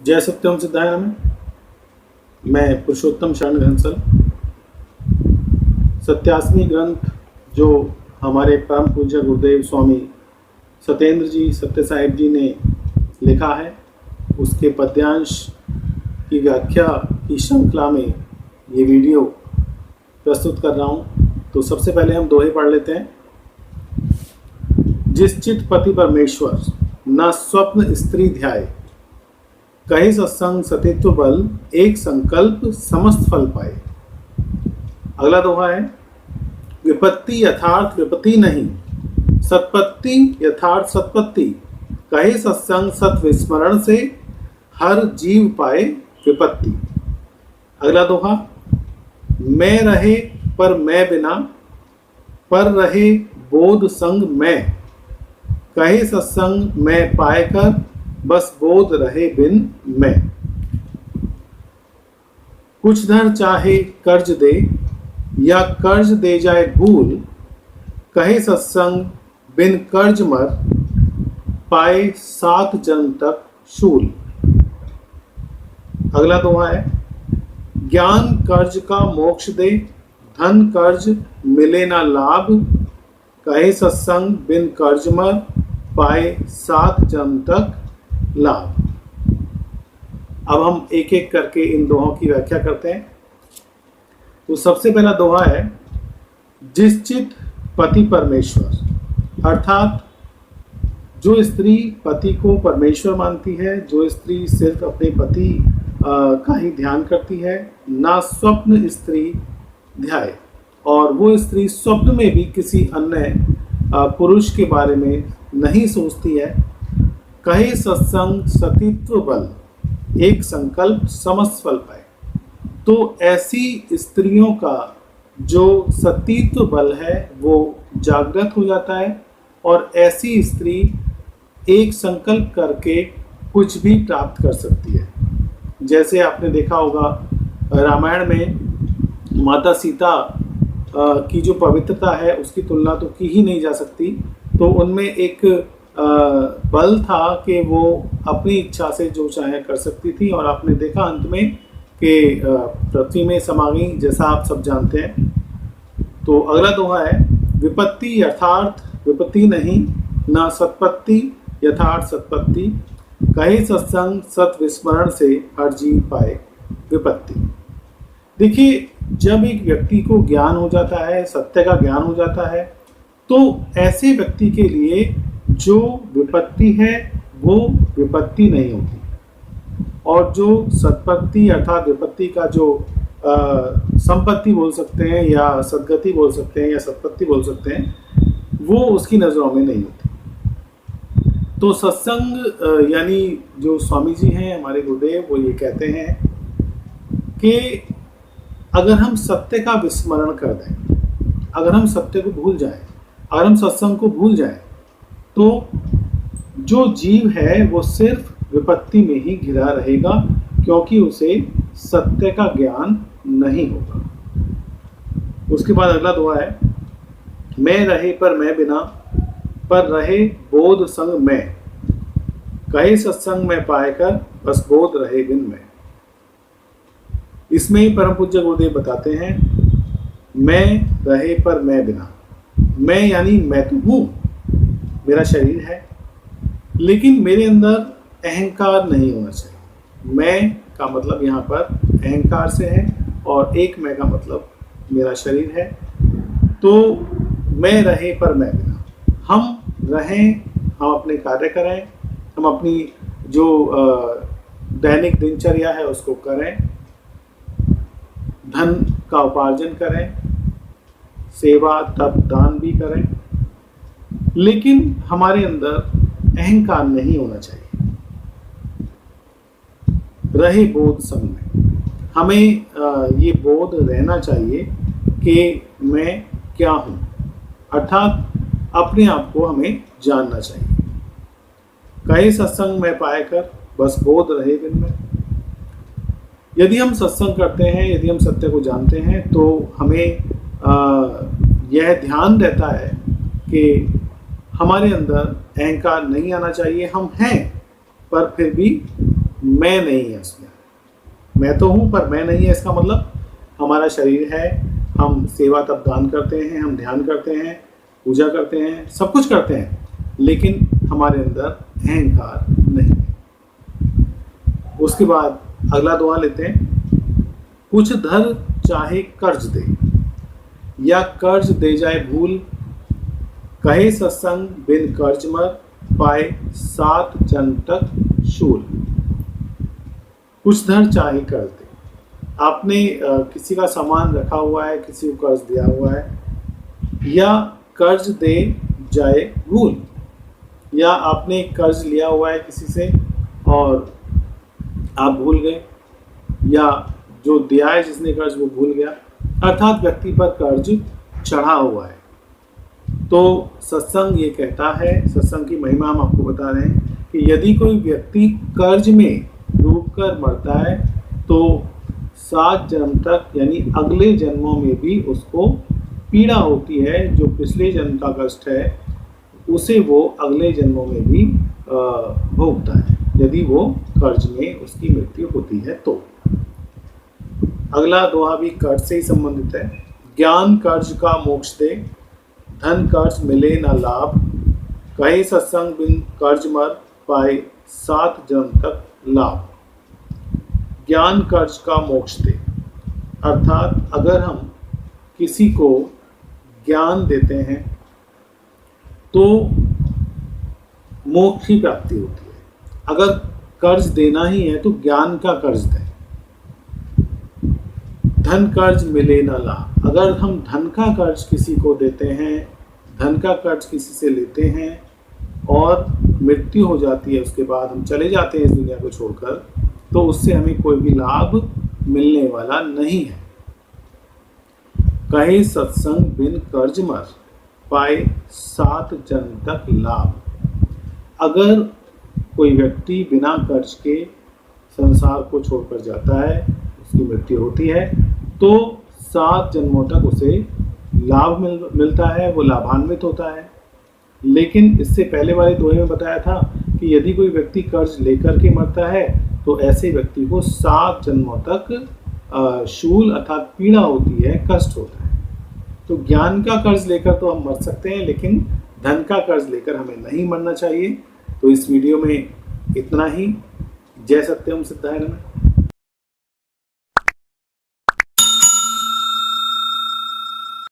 जय सत्यम सिद्धाय नमः। मैं पुरुषोत्तम शरण घनसल। सत्यासनी ग्रंथ जो हमारे परम पूज्य गुरुदेव स्वामी सत्येंद्र जी सत्य साहिब जी ने लिखा है, उसके पद्यांश की व्याख्या की श्रृंखला में ये वीडियो प्रस्तुत कर रहा हूँ। तो सबसे पहले हम दोहे पढ़ लेते हैं। जिस चित पति परमेश्वर न स्वप्न स्त्री ध्याय, कहे सत्संग सतित्व बल, एक संकल्प समस्त फल पाए। अगला दोहा है, विपत्ति यथार्थ विपत्ति नहीं, सत्पत्ति यथार्थ सत्पत्ति, कहे सत्संग सत विस्मरण से, हर जीव पाए विपत्ति। अगला दोहा, मैं रहे पर मैं बिना, पर रहे बोध संग मैं, कहे सत्संग मैं पाए कर, बस बोध रहे बिन मैं। कुछ धन चाहे कर्ज दे, या कर्ज दे जाए भूल, कहे सत्संग बिन कर्ज मर, पाए 7 जन्म तक शूल। अगला दोहा है, ज्ञान कर्ज का मोक्ष दे, धन कर्ज मिले ना लाभ, कहे सत्संग बिन कर्ज मर, पाए 7 जन्म तक लाभ। अब हम एक एक करके इन दोहों की व्याख्या करते हैं। तो सबसे पहला दोहा है, जिस चित पति परमेश्वर, अर्थात जो स्त्री पति को परमेश्वर मानती है, जो स्त्री सिर्फ अपने पति का ही ध्यान करती है, ना स्वप्न स्त्री ध्याय, और वो स्त्री स्वप्न में भी किसी अन्य पुरुष के बारे में नहीं सोचती है, कहे सत्संग सतित्व बल, एक संकल्प समस्त फल पाए। तो ऐसी स्त्रियों का जो सतीत्व बल है वो जागृत हो जाता है, और ऐसी स्त्री एक संकल्प करके कुछ भी प्राप्त कर सकती है। जैसे आपने देखा होगा, रामायण में माता सीता की जो पवित्रता है उसकी तुलना तो की ही नहीं जा सकती। तो उनमें एक बल था कि वो अपनी इच्छा से जो चाहे कर सकती थी, और आपने देखा अंत में कि पृथ्वी में समा गई, जैसा आप सब जानते हैं। तो अगला दोहा है, विपत्ति यथार्थ विपत्ति नहीं, ना सत्पत्ति यथार्थ सत्पत्ति, कहे सत्संग सत विस्मरण से, हर जीव पाए विपत्ति। देखिए, जब एक व्यक्ति को ज्ञान हो जाता है, सत्य का ज्ञान हो जाता है, तो ऐसे व्यक्ति के लिए जो विपत्ति है वो विपत्ति नहीं होती, और जो सत्पत्ति अर्थात विपत्ति का जो संपत्ति बोल सकते हैं, या सद्गति बोल सकते हैं, या सत्पत्ति बोल सकते हैं, वो उसकी नज़रों में नहीं होती। तो सत्संग यानी जो स्वामी जी हैं हमारे गुरुदेव, वो ये कहते हैं कि अगर हम सत्य का विस्मरण कर दें, अगर हम सत्य को भूल जाएं, अगर हम सत्संग को भूल जाएं, तो जो जीव है वो सिर्फ विपत्ति में ही घिरा रहेगा, क्योंकि उसे सत्य का ज्ञान नहीं होगा। उसके बाद अगला दुआ है, मैं रहे पर मैं बिना, पर रहे बोध संग मैं, कहे सत्संग में पाए कर, बस बोध रहे बिन मैं। इसमें ही परम पूज्य गुरुदेव बताते हैं, मैं रहे पर मैं बिना। मैं यानी मैं तो हूँ, मेरा शरीर है, लेकिन मेरे अंदर अहंकार नहीं होना चाहिए। मैं का मतलब यहाँ पर अहंकार से है, और एक मैं का मतलब मेरा शरीर है। तो मैं रहे पर मैं बिना, हम रहें, हम अपने कार्य करें, हम अपनी जो दैनिक दिनचर्या है उसको करें, धन का उपार्जन करें, सेवा तप दान भी करें, लेकिन हमारे अंदर अहंकार नहीं होना चाहिए। रहे बोध संग में, हमें ये बोध रहना चाहिए कि मैं क्या हूँ, अर्थात अपने आप को हमें जानना चाहिए। कहे सत्संग में पाए कर, बस बोध रहे बिन में। यदि हम सत्संग करते हैं, यदि हम सत्य को जानते हैं, तो हमें यह ध्यान रहता है कि हमारे अंदर अहंकार नहीं आना चाहिए। हम हैं, पर फिर भी मैं नहीं है उसमें। मैं तो हूँ पर मैं नहीं है, इसका मतलब हमारा शरीर है, हम सेवा तब दान करते हैं, हम ध्यान करते हैं, पूजा करते हैं, सब कुछ करते हैं, लेकिन हमारे अंदर अहंकार नहीं है। उसके बाद अगला दुआ लेते हैं। कुछ धर चाहे कर्ज दे, या कर्ज दे जाए भूल, कहे सत्संग बिन कर्ज मर, पाए 7 जन्म तक शूल। कुछ धर चाहे कर्ज दे, आपने किसी का सामान रखा हुआ है, किसी को कर्ज दिया हुआ है, या कर्ज दे जाए भूल, या आपने कर्ज लिया हुआ है किसी से और आप भूल गए, या जो दिया है जिसने कर्ज वो भूल गया, अर्थात व्यक्ति पर कर्ज चढ़ा हुआ है। तो सत्संग ये कहता है, सत्संग की महिमा हम आपको बता रहे हैं कि यदि कोई व्यक्ति कर्ज में डूबकर मरता है तो 7 जन्म तक यानी अगले जन्मों में भी उसको पीड़ा होती है। जो पिछले जन्म का कष्ट है उसे वो अगले जन्मों में भी भोगता है, यदि वो कर्ज में उसकी मृत्यु होती है तो। अगला दोहा भी कर्ज से ही संबंधित है। ज्ञान कर्ज का मोक्ष दे, धन कर्ज मिले न लाभ, कहे सत्संग बिन कर्ज मर, पाए 7 जन्म तक लाभ। ज्ञान कर्ज का मोक्ष दे, अर्थात अगर हम किसी को ज्ञान देते हैं तो मोक्ष की प्राप्ति होती है। अगर कर्ज देना ही है तो ज्ञान का कर्ज दें। धन कर्ज मिले न लाभ, अगर हम धन का कर्ज किसी को देते हैं, धन का कर्ज किसी से लेते हैं और मृत्यु हो जाती है, उसके बाद हम चले जाते हैं इस दुनिया को छोड़कर, तो उससे हमें कोई भी लाभ मिलने वाला नहीं है। कहे सत्संग बिन कर्ज मर, पाए 7 जन्म तक लाभ। अगर कोई व्यक्ति बिना कर्ज के संसार को छोड़कर जाता है, उसकी मृत्यु होती है, तो 7 जन्मों तक उसे लाभ मिलता है, वो लाभान्वित होता है। लेकिन इससे पहले वाले दोहे में बताया था कि यदि कोई व्यक्ति कर्ज लेकर के मरता है तो ऐसे व्यक्ति को 7 जन्मों तक शूल अर्थात पीड़ा होती है, कष्ट होता है। तो ज्ञान का कर्ज लेकर तो हम मर सकते हैं, लेकिन धन का कर्ज लेकर हमें नहीं मरना चाहिए। तो इस वीडियो में इतना ही। जय सत्यम सिद्धाय नमः।